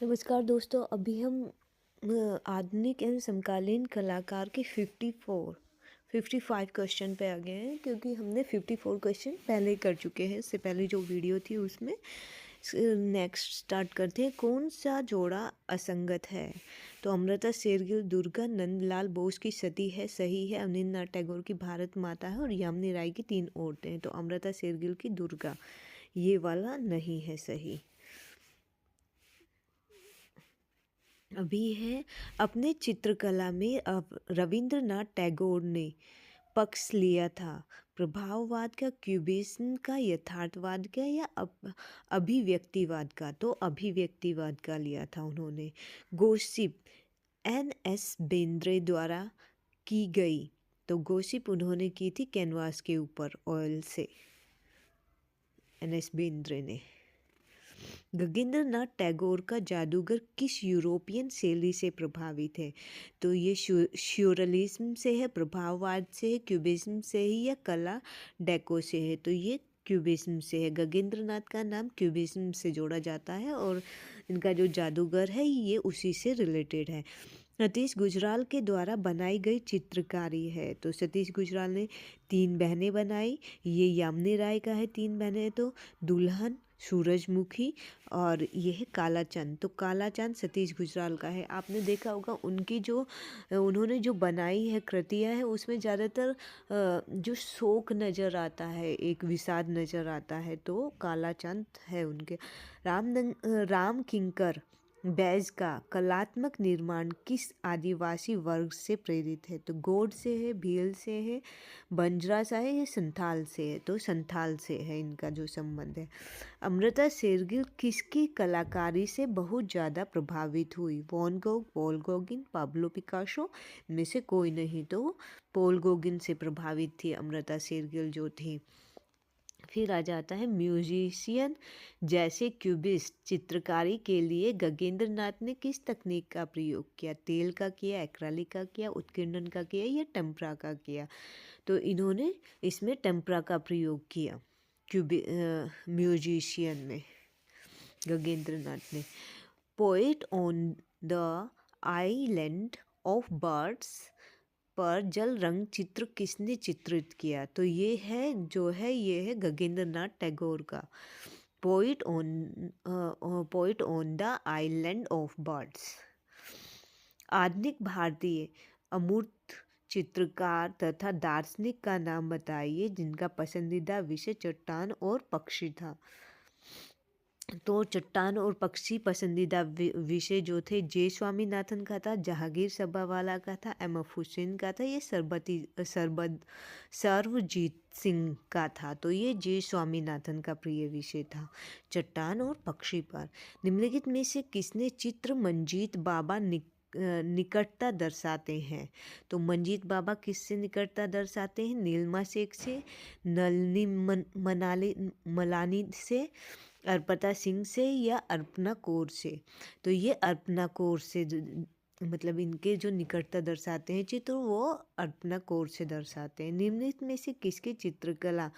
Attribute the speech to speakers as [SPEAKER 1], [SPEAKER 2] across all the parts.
[SPEAKER 1] नमस्कार दोस्तों, अभी हम आधुनिक एवं समकालीन कलाकार के 55 क्वेश्चन पे आ गए हैं, क्योंकि हमने 54 क्वेश्चन पहले ही कर चुके हैं। इससे पहले जो वीडियो थी उसमें नेक्स्ट स्टार्ट करते हैं। कौन सा जोड़ा असंगत है? तो अमृता शेरगिल दुर्गा नंदलाल बोस की सती है, सही है। अवनींद्रनाथ टैगोर की भारत माता है और यामिनी राय की 3 औरतें हैं। तो अमृता शेरगिल की दुर्गा, ये वाला नहीं है सही। अभी है, अपने चित्रकला में अब रविंद्रनाथ टैगोर ने पक्ष लिया था प्रभाववाद का, क्यूबिज्म का, यथार्थवाद का या अभिव्यक्तिवाद का? तो अभिव्यक्तिवाद का लिया था उन्होंने। Gossip NS. बेंद्रे द्वारा की गई, तो गॉसिप उन्होंने की थी कैनवास के ऊपर ऑयल से, एन.एस. बेंद्रे ने। गगनेंद्रनाथ टैगोर का जादूगर किस यूरोपियन शैली से प्रभावित है? तो ये श्योरलिज्म से है, प्रभाववाद से है, क्यूबिज्म से है या कला डेको से है? तो ये क्यूबिज्म से है। गगनेंद्रनाथ का नाम क्यूबिज्म से जोड़ा जाता है और इनका जो जादूगर है ये उसी से रिलेटेड है। सतीश गुजराल के द्वारा बनाई गई चित्रकारी है, तो सतीश गुजराल ने 3 बहनें बनाई। ये यामिनी राय का है 3 बहनें, तो दुल्हन, सूरजमुखी और ये है काला चंद। तो काला चंद सतीश गुजराल का है। आपने देखा होगा उनकी जो उन्होंने जो बनाई है कृतियाँ हैं उसमें ज़्यादातर जो शोक नज़र आता है, एक विषाद नज़र आता है, तो काला चंद है उनके। राम किंकर बैज का कलात्मक निर्माण किस आदिवासी वर्ग से प्रेरित है? तो गोंड से है, भील से है, बंजरा से है या संथाल से है? तो संथाल से है इनका जो संबंध है। अमृता शेरगिल किसकी कलाकारी से बहुत ज़्यादा प्रभावित हुई? Van Gogh, Paul Gauguin, Pablo Picasso, इनमें से कोई नहीं। तो पॉल गॉगिन से प्रभावित थी अमृता शेरगिल जो थी। फिर आ जाता है म्यूजिशियन जैसे क्यूबिस्ट चित्रकारी के लिए गगनेंद्रनाथ ने किस तकनीक का प्रयोग किया? तेल का किया, एक्रेलिक का किया, उत्कीर्णन का किया या टेम्परा का किया? तो इन्होंने इसमें टेम्परा का प्रयोग किया म्यूजिशियन में, गगनेंद्रनाथ ने। Poet on the island of birds पर जल रंग चित्र किसने चित्रित किया? तो ये है गगनेंद्रनाथ टैगोर का। Poet on the island of birds. आधुनिक भारतीय अमूर्त चित्रकार तथा दार्शनिक का नाम बताइए जिनका पसंदीदा विषय चट्टान और पक्षी था। तो चट्टान और पक्षी पसंदीदा विषय जो थे जे स्वामीनाथन का था, जहांगीर सभावाला का था, एम.एफ. हुसैन का था, ये सर्वजीत सिंह का था। तो ये जे स्वामीनाथन का प्रिय विषय था, चट्टान और पक्षी पर। निम्नलिखित में से किसने चित्र मंजीत बाबा निकटता दर्शाते हैं? तो मंजीत बाबा किससे निकटता दर्शाते हैं? नीलमा शेख से, नलिनी मलानी से, अर्पिता सिंह से या अर्पणा कौर से? तो ये अर्पणा कौर से मतलब इनके जो निकटता दर्शाते हैं चित्र वो अर्पणा कौर से दर्शाते हैं। निम्नलिखित में से किसकी चित्रकला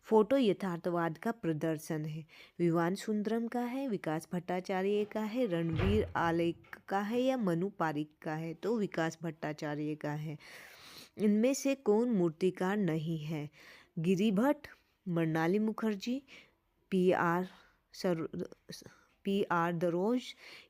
[SPEAKER 1] फोटो यथार्थवाद का प्रदर्शन है? विवान सुंदरम का है, विकास भट्टाचार्य का है, रणवीर आलेख का है या मनु पारिक का है? तो विकास भट्टाचार्य का है। इनमें से कौन मूर्तिकार नहीं है? गिरी भट्ट, मृणाली मुखर्जी, पी आर दरोज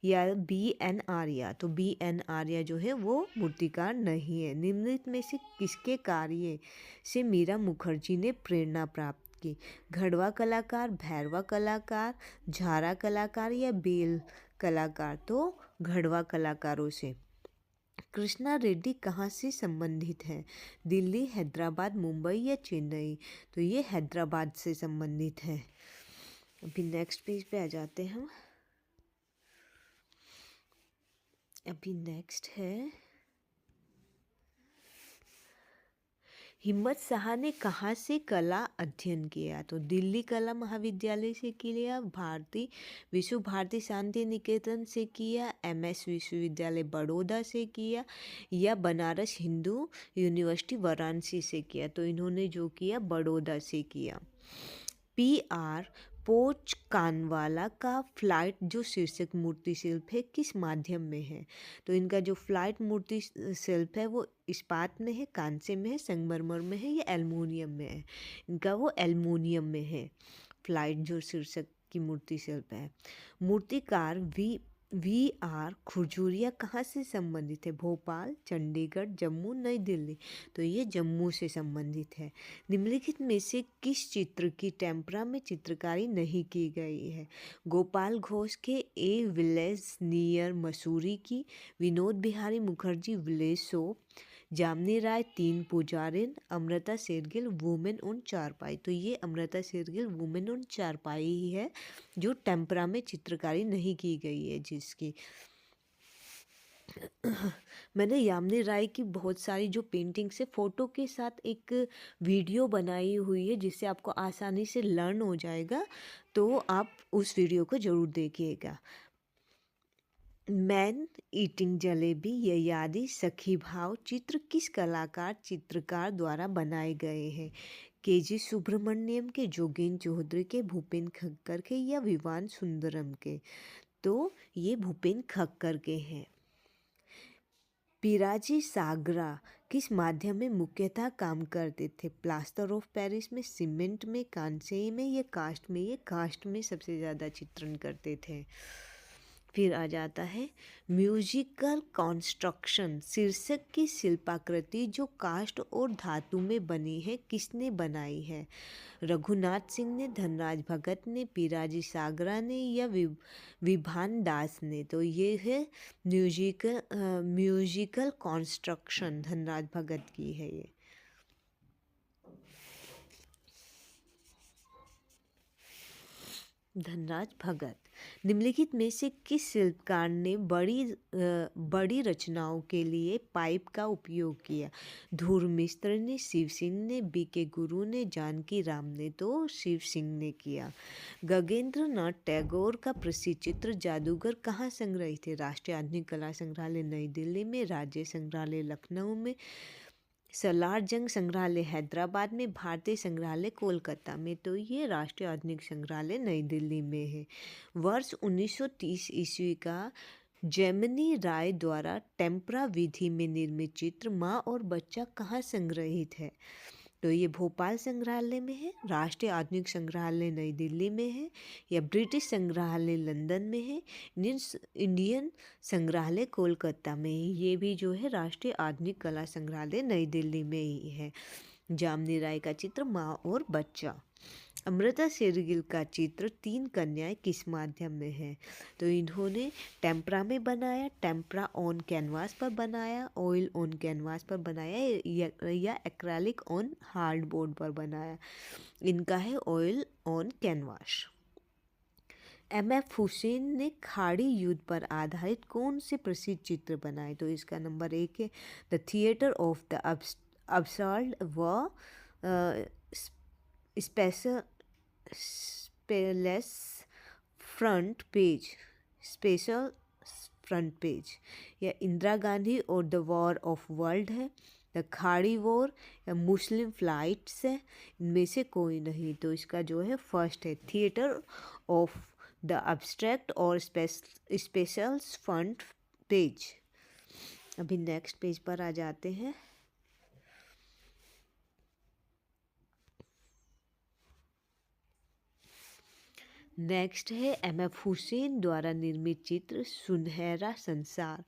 [SPEAKER 1] या बी.एन. आर्या? तो बी.एन. आर्या जो है वो मूर्तिकार नहीं है। निम्नलिखित में से किसके कार्य से मीरा मुखर्जी ने प्रेरणा प्राप्त की? घड़वा कलाकार, भैरवा कलाकार, झारा कलाकार या बेल कलाकार? तो घड़वा कलाकारों से। कृष्णा रेड्डी कहाँ से संबंधित है? दिल्ली, हैदराबाद, मुंबई या चेन्नई? तो ये हैदराबाद से संबंधित है। अभी नेक्स्ट पेज पे आ जाते हैं हम। अभी नेक्स्ट है, हिम्मत शाह ने कहाँ से कला अध्ययन किया? तो दिल्ली कला महाविद्यालय से किया, विश्व भारती शांति निकेतन से किया, एमएस विश्वविद्यालय बड़ौदा से किया या बनारस हिंदू यूनिवर्सिटी वाराणसी से किया? तो इन्होंने जो किया बड़ौदा से किया। पी.आर. पोच कानवाला का फ्लाइट जो शीर्षक मूर्ति शिल्प है किस माध्यम में है? तो इनका जो फ्लाइट मूर्ति शिल्प है वो इस्पात में है, कांसे में है, संगमरमर में है या एल्युमिनियम में है? इनका वो एल्युमिनियम में है फ्लाइट जो शीर्षक की मूर्ति शिल्प है। मूर्तिकार वी आर खुरजूरिया कहाँ से संबंधित है? भोपाल, चंडीगढ़, जम्मू, नई दिल्ली। तो ये जम्मू से संबंधित है। निम्नलिखित में से किस चित्र की टेम्परा में चित्रकारी नहीं की गई है? गोपाल घोष के ए विलेज नियर मसूरी की, विनोद बिहारी मुखर्जी विलेज शो, जामनी राय तीन पुजारिन, अमृता शेरगिल वुमेन ऑन चारपाई। तो ये अमृता शेरगिल वुमेन ऑन चारपाई ही है जो टेम्परा में चित्रकारी नहीं की गई है जिसकी। मैंने यामिनी राय की बहुत सारी जो पेंटिंग से फ़ोटो के साथ एक वीडियो बनाई हुई है जिससे आपको आसानी से लर्न हो जाएगा, तो आप उस वीडियो को ज़रूर देखिएगा। मैन ईटिंग जलेबी, ययाति, सखी भाव चित्र किस चित्रकार द्वारा बनाए गए हैं? के.जी. सुब्रमण्यम के, जोगेन चौधरी के, भूपेन खक्कर के या विवान सुंदरम के? तो ये भूपेन खक्कर के हैं। पिराजी सागरा किस माध्यम में मुख्यतः काम करते थे? प्लास्टर ऑफ पेरिस में, सीमेंट में, कांसे में या कास्ट में? ये कास्ट में सबसे ज़्यादा चित्रण करते थे। फिर आ जाता है म्यूजिकल कॉन्स्ट्रक्शन शीर्षक की शिल्पाकृति जो काष्ठ और धातु में बनी है किसने बनाई है? रघुनाथ सिंह ने, धनराज भगत ने, पिराजी सागरा ने या विभान दास ने? तो ये है म्यूजिकल कॉन्स्ट्रक्शन धनराज भगत की है ये। धनराज भगत। निम्नलिखित में से किस शिल्पकार ने बड़ी रचनाओं के लिए पाइप का उपयोग किया? धूर मिश्र ने, शिव सिंह ने, बी.के. गुरु ने, जानकी राम ने? तो शिव सिंह ने किया। गगनेंद्र नाथ टैगोर का प्रसिद्ध चित्र जादूगर कहाँ संग्रहित है? राष्ट्रीय आधुनिक कला संग्रहालय नई दिल्ली में, राज्य संग्रहालय लखनऊ में, सलार जंग संग्रहालय हैदराबाद में, भारतीय संग्रहालय कोलकाता में? तो ये राष्ट्रीय आधुनिक संग्रहालय नई दिल्ली में है। वर्ष 1930 ईस्वी का जेमिनी राय द्वारा टेम्परा विधि में निर्मित चित्र माँ और बच्चा कहाँ संग्रहित है? तो ये भोपाल संग्रहालय में है, राष्ट्रीय आधुनिक संग्रहालय नई दिल्ली में है या ब्रिटिश संग्रहालय लंदन में है, इंडियन संग्रहालय कोलकाता में ही? ये भी जो है राष्ट्रीय आधुनिक कला संग्रहालय नई दिल्ली में ही है। जामिनी राय का चित्र माँ और बच्चा। अमृता शेरगिल का चित्र तीन कन्याएं किस माध्यम में है? तो इन्होंने टेम्परा में बनाया, टेम्परा ऑन कैनवास पर बनाया, ऑयल ऑन कैनवास पर बनाया या एक्रेलिक ऑन हार्ड बोर्ड पर बनाया? इनका है oil on canvas. MF. Hussain ने खाड़ी युद्ध पर आधारित कौन से प्रसिद्ध चित्र बनाए? तो इसका नंबर 1 है the theatre of the absurd व स्पेशलेस फ्रंट पेज या इंदिरा गांधी और द वॉर ऑफ वर्ल्ड है, द खाड़ी वॉर या मुस्लिम फ्लाइट्स है? इनमें से कोई नहीं। तो इसका जो है फर्स्ट है थिएटर ऑफ द अब्स्ट्रैक्ट और स्पेशल फ्रंट पेज। अभी नेक्स्ट पेज पर आ जाते हैं। नेक्स्ट है एम.एफ. हुसैन द्वारा निर्मित चित्र सुनहरा संसार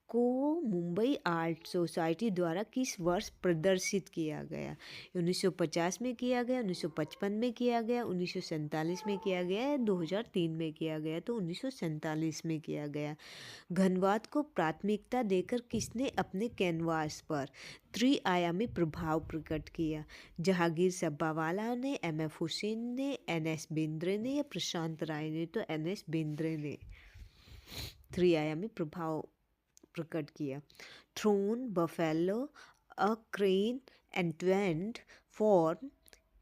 [SPEAKER 1] को मुंबई आर्ट सोसाइटी द्वारा किस वर्ष प्रदर्शित किया गया? 1950 में किया गया, 1955 में किया गया, 1947 में किया गया या 2003 में किया गया? तो 1947 में किया गया। घनवाद को प्राथमिकता देकर किसने अपने कैनवास पर त्रिआयामी प्रभाव प्रकट किया? जहांगीर सब्बावाला ने, एम.एफ. हुसैन ने, एन.एस. बिंद्रे ने या प्रशांत राय ने? तो एन.एस. बिंद्रे ने त्रिआयामी प्रभाव प्रकट किया। थ्रोन, बफेलो, अ क्रेन, एंटवेंट फॉर्म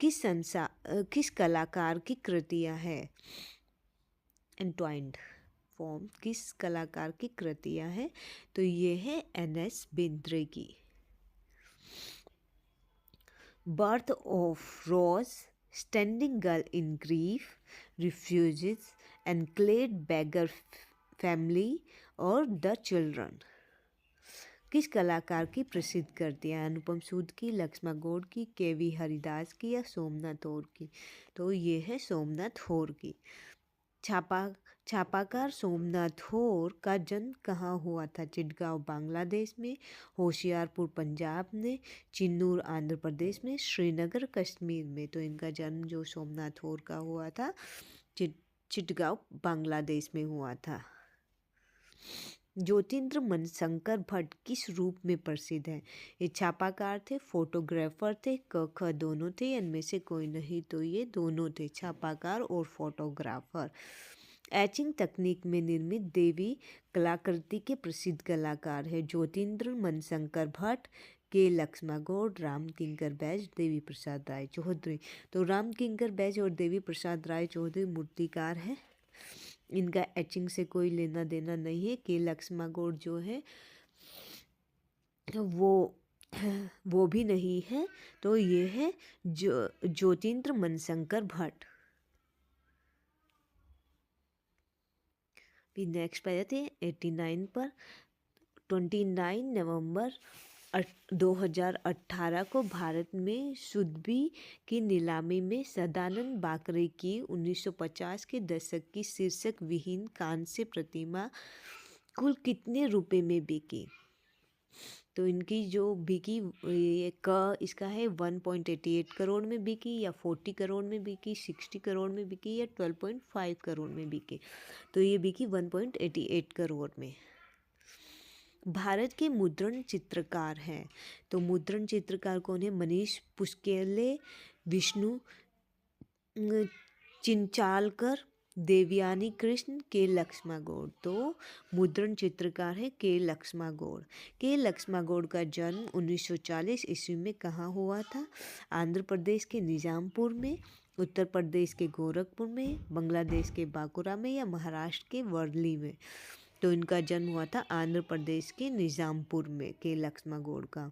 [SPEAKER 1] किस कलाकार की कृतियां हैं? एंटवाइंड फॉर्म किस कलाकार की कृतियां हैं? तो ये है एन.एस. बिंद्रे की। Birth of rose, standing girl in grief, refugees, enclave beggar family और द चिल्ड्रन। किस कलाकार की प्रसिद्ध करती है? अनुपम सूद की, लक्ष्मा गौड़ की, केवी हरिदास की या सोमनाथ होर की? तो ये है सोमनाथ होर की। छापाकार सोमनाथ होर का जन्म कहाँ हुआ था? चिटगांव बांग्लादेश में, होशियारपुर पंजाब में, चिन्नूर आंध्र प्रदेश में, श्रीनगर कश्मीर में। तो इनका जन्म जो सोमनाथ होर का हुआ था चिटगांव बांग्लादेश में हुआ था। ज्योतिन्द्र मनशंकर भट्ट किस रूप में प्रसिद्ध है? ये छापाकार थे, फोटोग्राफर थे, क ख दोनों थे, इनमें से कोई नहीं? तो ये दोनों थे, छापाकार और फोटोग्राफर। एचिंग तकनीक में निर्मित देवी कलाकृति के प्रसिद्ध कलाकार है? ज्योतिन्द्र मनशंकर भट्ट, के लक्ष्मा गौड़, राम किंकर बैज, देवी प्रसाद राय चौधरी। तो राम किंकर बैज और देवी प्रसाद राय चौधरी मूर्तिकार है, इनका एचिंग से कोई लेना देना नहीं है। के लक्ष्मा गौड़ जो है वो भी नहीं है। तो ये है ज्योतिन्द्र मनशंकर भट्ट। फिर नेक्स्ट पे जाते हैं 89 पर। 29 नवंबर 2018 को भारत में सुथबी की नीलामी में सदानंद बाकरे की 1950 के दशक की शीर्षक विहीन कांस्य प्रतिमा कुल कितने रुपए में बिकी? तो इनकी जो बिकी ये इसका है 1.88 करोड़ में बिकी, या 40 करोड़ में बिकी, 60 करोड़ में बिकी, या 12.5 करोड़ में बिकी? तो ये बिकी 1.88 करोड़ में। भारत के मुद्रण चित्रकार हैं, तो मुद्रण चित्रकार कौन है? मनीष पुष्केले, विष्णु चिंचालकर, देवयानी कृष्ण, के लक्ष्मा गौड़। तो मुद्रण चित्रकार है के लक्ष्मा गौड़। के लक्ष्मा गौड़ का जन्म 1940 ईस्वी में कहाँ हुआ था? आंध्र प्रदेश के निजामपुर में, उत्तर प्रदेश के गोरखपुर में, बांग्लादेश के बांकुरा में, या महाराष्ट्र के वर्ली में? तो इनका जन्म हुआ था आंध्र प्रदेश के निजामपुर में, के लक्ष्मा गौड़ का।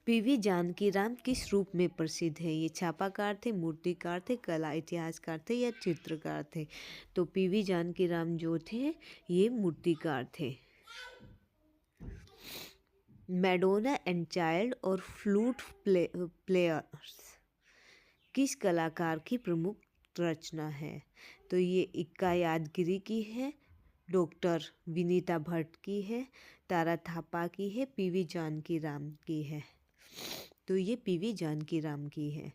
[SPEAKER 1] पीवी जानकीराम किस रूप में प्रसिद्ध है? ये छापाकार थे, मूर्तिकार थे, कला इतिहासकार थे, या चित्रकार थे? तो पीवी जानकीराम जो थे ये मूर्तिकार थे। मैडोना एंड चाइल्ड और फ्लूट प्लेयर्स किस कलाकार की प्रमुख रचना है? तो ये इक्का यादगिरी की है, डॉक्टर विनीता भट्ट की है, तारा थापा की है, पीवी जानकीराम की है? तो ये पीवी जानकीराम की है।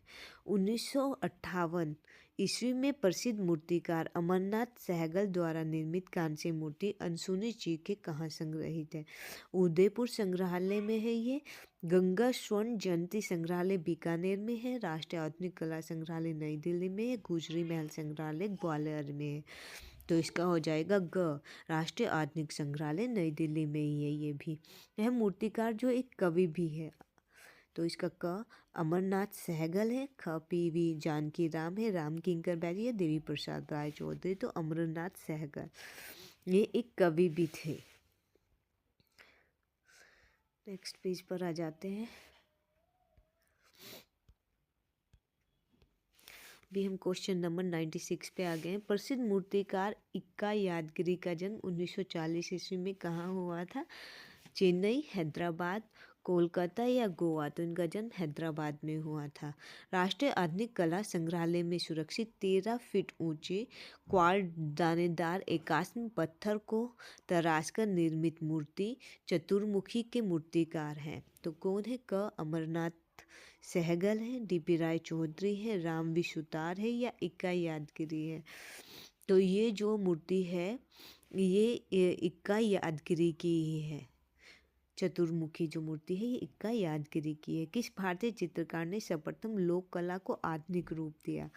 [SPEAKER 1] 1958 ईस्वी में प्रसिद्ध मूर्तिकार अमरनाथ सहगल द्वारा निर्मित कांस्य मूर्ति अनसुनी जी के कहाँ संग्रहित है? उदयपुर संग्रहालय में है ये, गंगा स्वर्ण जयंती संग्रहालय बीकानेर में है, राष्ट्रीय आधुनिक कला संग्रहालय नई दिल्ली में है, गुजरी महल संग्रहालय ग्वालियर में है? तो इसका हो जाएगा ग, राष्ट्रीय आधुनिक संग्रहालय नई दिल्ली में ही है ये भी। यह मूर्तिकार जो एक कवि भी है, तो इसका क अमरनाथ सहगल है, ख पीवी जानकीराम है, राम किंकर बैज या देवी प्रसाद राय चौधरी? तो अमरनाथ सहगल ये एक कवि भी थे। नेक्स्ट पेज पर आ जाते हैं। भी हम क्वेश्चन नंबर 96 पे आ गए हैं। प्रसिद्ध मूर्तिकार इक्का यादगिरी का जन्म 1940 ईस्वी में कहाँ हुआ था? चेन्नई, हैदराबाद, कोलकाता या गोवा? तो इनका जन्म हैदराबाद में हुआ था। राष्ट्रीय आधुनिक कला संग्रहालय में सुरक्षित 13 फीट ऊंचे क्वार्ट दानेदार एकास्म पत्थर को तराशकर निर्मित मूर्ति चतुर्मुखी के मूर्तिकार हैं। तो कौन है? क अमरनाथ सहगल है, डीपी राय चौधरी है, राम विशुतार है, या इक्का यादगिरी है? तो ये जो मूर्ति है ये इक्का यादगिरी की ही है। चतुर्मुखी जो मूर्ति है ये इक्का यादगिरी की है। किस भारतीय चित्रकार ने सर्वप्रथम लोक कला को आधुनिक रूप दिया?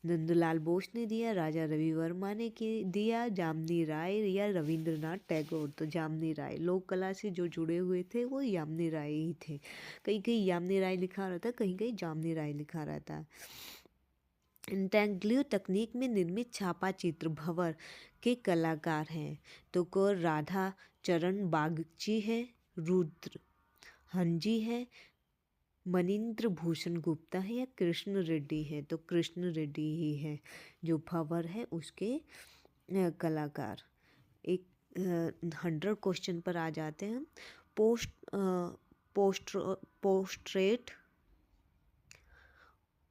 [SPEAKER 1] नंदलाल बोस ने दिया, राजा रवि वर्मा ने दिया, जामनी राय या रविंद्रनाथ टैगोर? तो जामनी राय। लोक कला से जो जुड़े हुए थे वो जामनी राय ही थे। कहीं कहीं जामनी राय लिखा रहता, कहीं कहीं जामनी राय लिखा रहता। इंटेग्लियो तकनीक में निर्मित छापा चित्र भंवर के कलाकार हैं। तो को राधा चरण बागची है, रुद्र हंजी है, मनिंद्र भूषण गुप्ता है या कृष्ण रेड्डी है? तो कृष्ण रेड्डी ही है जो भंवर है उसके कलाकार। एक 100 क्वेश्चन पर आ जाते हैं हम। Portrait,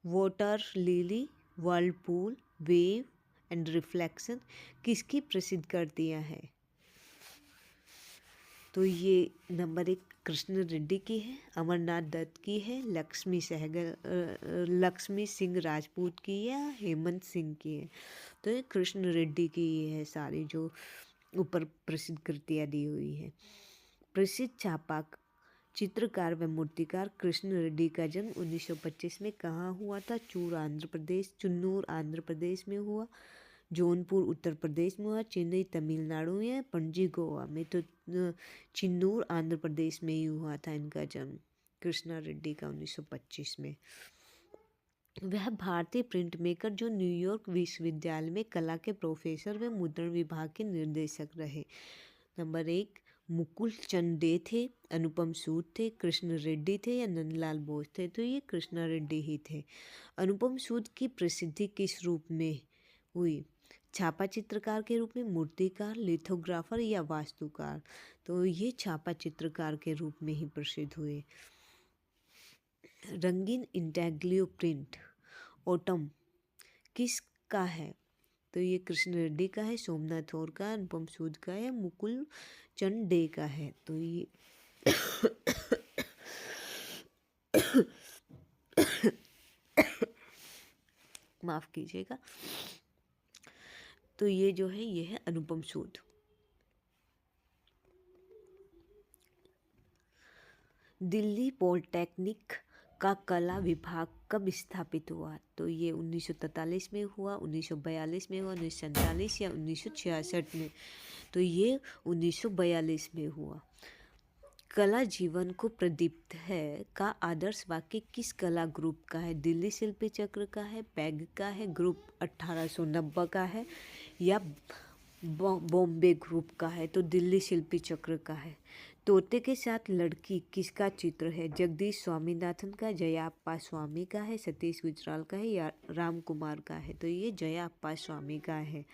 [SPEAKER 1] water lily, whirlpool, wave and reflection किसकी प्रसिद्ध कृतियाँ है? तो ये नंबर 1 कृष्ण रेड्डी की है, अमरनाथ दत्त की है, लक्ष्मी सिंह राजपूत की या हेमंत सिंह की है? तो ये कृष्ण रेड्डी की है सारी जो ऊपर प्रसिद्ध कृतियाँ दी हुई है। प्रसिद्ध छापा चित्रकार व मूर्तिकार कृष्ण रेड्डी का जन्म 1925 में कहाँ हुआ था? चुन्नूर आंध्र प्रदेश में हुआ, जौनपुर उत्तर प्रदेश में हुआ, चेन्नई तमिलनाडु या पणजी गोवा में? तो चिन्नूर आंध्र प्रदेश में ही हुआ था इनका जन्म कृष्णा रेड्डी का 1925 में। वह भारतीय प्रिंट मेकर जो न्यूयॉर्क विश्वविद्यालय में कला के प्रोफेसर व मुद्रण विभाग के निर्देशक रहे। नंबर 1 मुकुल चंद डे थे, अनुपम सूद थे, कृष्ण रेड्डी थे या नंदलाल बोस थे? तो ये कृष्णा रेड्डी ही थे। अनुपम सूद की प्रसिद्धि किस रूप में हुई? छापा चित्रकार के रूप में, मूर्तिकार, लिथोग्राफर या वास्तुकार? तो ये छापा चित्रकार के रूप में ही प्रसिद्ध हुए। रंगीन इंटेग्लियो प्रिंट ओटम किसका है? तो ये कृष्ण रेड्डी का है, सोमनाथ और का, अनुपम सूद का है, मुकुल चंद डे का है। तो ये माफ कीजिएगा। तो ये जो है ये है अनुपम सूद। दिल्ली पॉलिटेक्निक का कला विभाग कब स्थापित हुआ? तो ये 1943 में हुआ, 1942 में हुआ, 1947 या 1966 में? तो ये 1942 में हुआ। कला जीवन को प्रदीप्त है का आदर्श वाक्य किस कला ग्रुप का है? दिल्ली शिल्पी चक्र का है, पैग का है, ग्रुप 1890 का है या बॉम्बे ग्रुप का है? तो दिल्ली शिल्पी चक्र का है। तोते के साथ लड़की किसका चित्र है? जगदीश स्वामीनाथन का, जयाप्पा स्वामी का है, सतीश गुजराल का है या राम कुमार का है? तो ये जयाप्पा स्वामी का है।